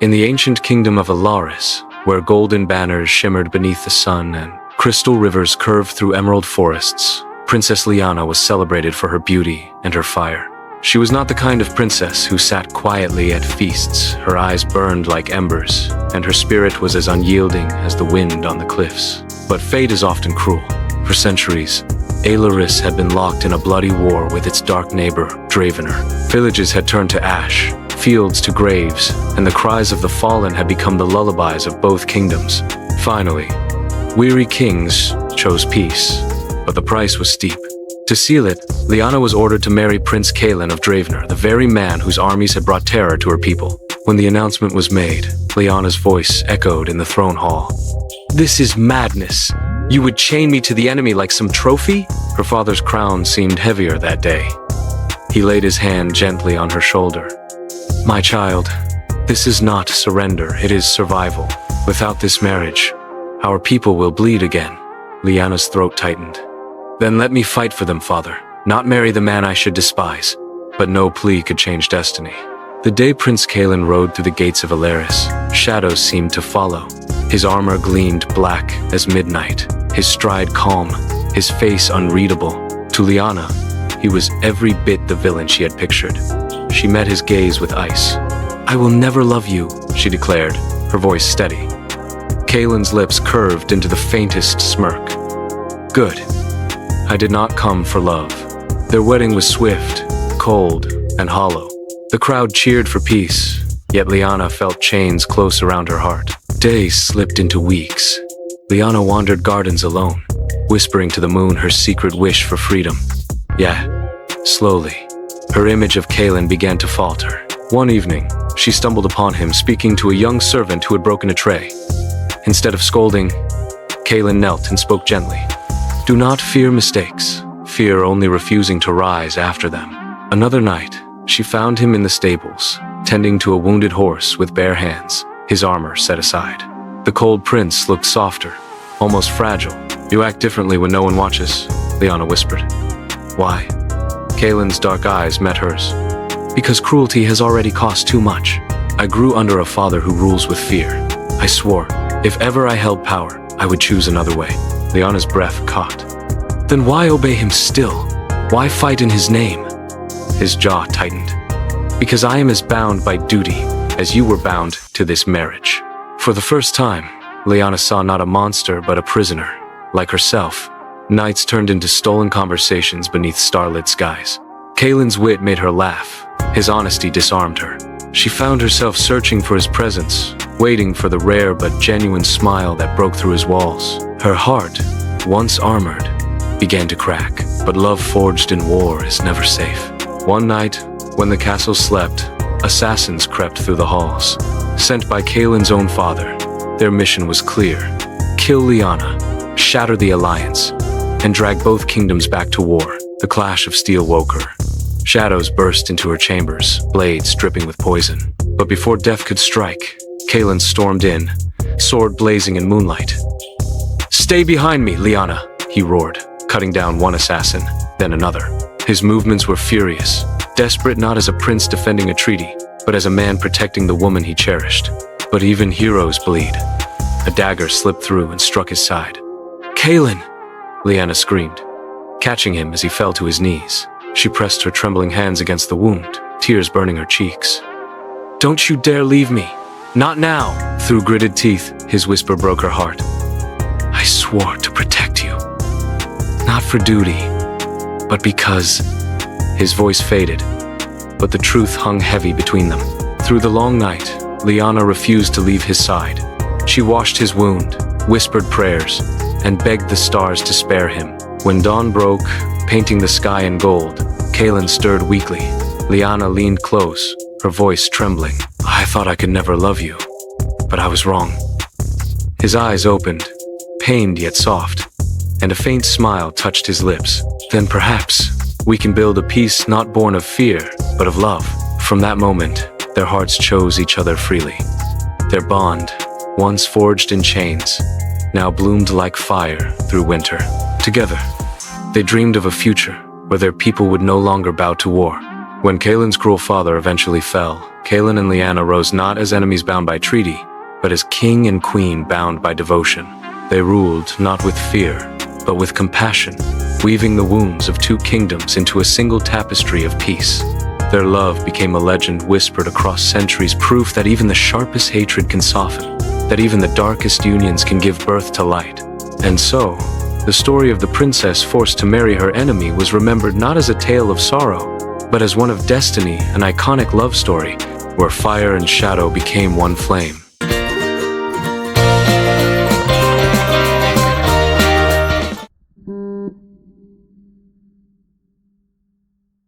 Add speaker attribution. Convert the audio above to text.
Speaker 1: In the ancient kingdom of Elaris, where golden banners shimmered beneath the sun and crystal rivers curved through emerald forests, Princess Lyanna was celebrated for her beauty and her fire. She was not the kind of princess who sat quietly at feasts. Her eyes burned like embers, and her spirit was as unyielding as the wind on the cliffs. But fate is often cruel. For centuries, Elaris had been locked in a bloody war with its dark neighbor, Dravenor. Villages had turned to ash, fields to graves, and the cries of the fallen had become the lullabies of both kingdoms. Finally, weary kings chose peace, but the price was steep. To seal it, Lyanna was ordered to marry Prince Kaelen of Dravenor, the very man whose armies had brought terror to her people. When the announcement was made, Lyanna's voice echoed in the throne hall. "This is madness. You would chain me to the enemy like some trophy?" Her father's crown seemed heavier that day. He laid his hand gently on her shoulder. "My child, this is not surrender, it is survival. Without this marriage, our people will bleed again." Lyanna's throat tightened. "Then let me fight for them, father. Not marry the man I should despise." But no plea could change destiny. The day Prince Kaelen rode through the gates of Elaris, shadows seemed to follow. His armor gleamed black as midnight, his stride calm, his face unreadable. To Lyanna, he was every bit the villain she had pictured. She met his gaze with ice. "I will never love you," she declared, her voice steady. Kaelen's lips curved into the faintest smirk. "Good. I did not come for love." Their wedding was swift, cold, and hollow. The crowd cheered for peace, yet Lyanna felt chains close around her heart. Days slipped into weeks. Lyanna wandered gardens alone, whispering to the moon her secret wish for freedom. Yet, slowly, her image of Kaelen began to falter. One evening, she stumbled upon him speaking to a young servant who had broken a tray. Instead of scolding, Kaelen knelt and spoke gently. "Do not fear mistakes. Fear only refusing to rise after them." Another night, she found him in the stables, tending to a wounded horse with bare hands, his armor set aside. The cold prince looked softer, almost fragile. "You act differently when no one watches," Lyanna whispered. "Why?" Kaelen's dark eyes met hers. "Because cruelty has already cost too much. I grew under a father who rules with fear. I swore, if ever I held power, I would choose another way." Lyanna's breath caught. "Then why obey him still? Why fight in his name?" His jaw tightened. "Because I am as bound by duty as you were bound to this marriage." For the first time, Lyanna saw not a monster but a prisoner. Like herself, nights turned into stolen conversations beneath starlit skies. Kaelen's wit made her laugh. His honesty disarmed her. She found herself searching for his presence, waiting for the rare but genuine smile that broke through his walls. Her heart, once armored, began to crack. But love forged in war is never safe. One night, when the castle slept, assassins crept through the halls. Sent by Kaelen's own father, their mission was clear. Kill Lyanna, shatter the alliance, and drag both kingdoms back to war. The clash of steel woke her. Shadows burst into her chambers, blades dripping with poison. But before death could strike, Kaelen stormed in, sword blazing in moonlight. "Stay behind me, Lyanna," he roared, cutting down one assassin, then another. His movements were furious, desperate not as a prince defending a treaty, but as a man protecting the woman he cherished. But even heroes bleed. A dagger slipped through and struck his side. "Kaelen!" Lyanna screamed, catching him as he fell to his knees. She pressed her trembling hands against the wound, tears burning her cheeks. "Don't you dare leave me! Not now!" Through gritted teeth, his whisper broke her heart. "I swore to protect you. Not for duty, but because..." His voice faded, but the truth hung heavy between them. Through the long night, Lyanna refused to leave his side. She washed his wound, whispered prayers, and begged the stars to spare him. When dawn broke, painting the sky in gold, Kaelen stirred weakly. Lyanna leaned close, her voice trembling. "I thought I could never love you, but I was wrong." His eyes opened, pained yet soft, and a faint smile touched his lips. "Then perhaps we can build a peace not born of fear, but of love." From that moment, their hearts chose each other freely. Their bond, once forged in chains, now bloomed like fire through winter. Together, they dreamed of a future where their people would no longer bow to war, When Kaelen's cruel father eventually fell, Kaelen and Lyanna rose not as enemies bound by treaty, but as king and queen bound by devotion. They ruled not with fear, but with compassion, weaving the wounds of two kingdoms into a single tapestry of peace. Their love became a legend whispered across centuries, proof that even the sharpest hatred can soften, that even the darkest unions can give birth to light. And so, the story of the princess forced to marry her enemy was remembered not as a tale of sorrow, but as one of destiny, an iconic love story, where fire and shadow became one flame.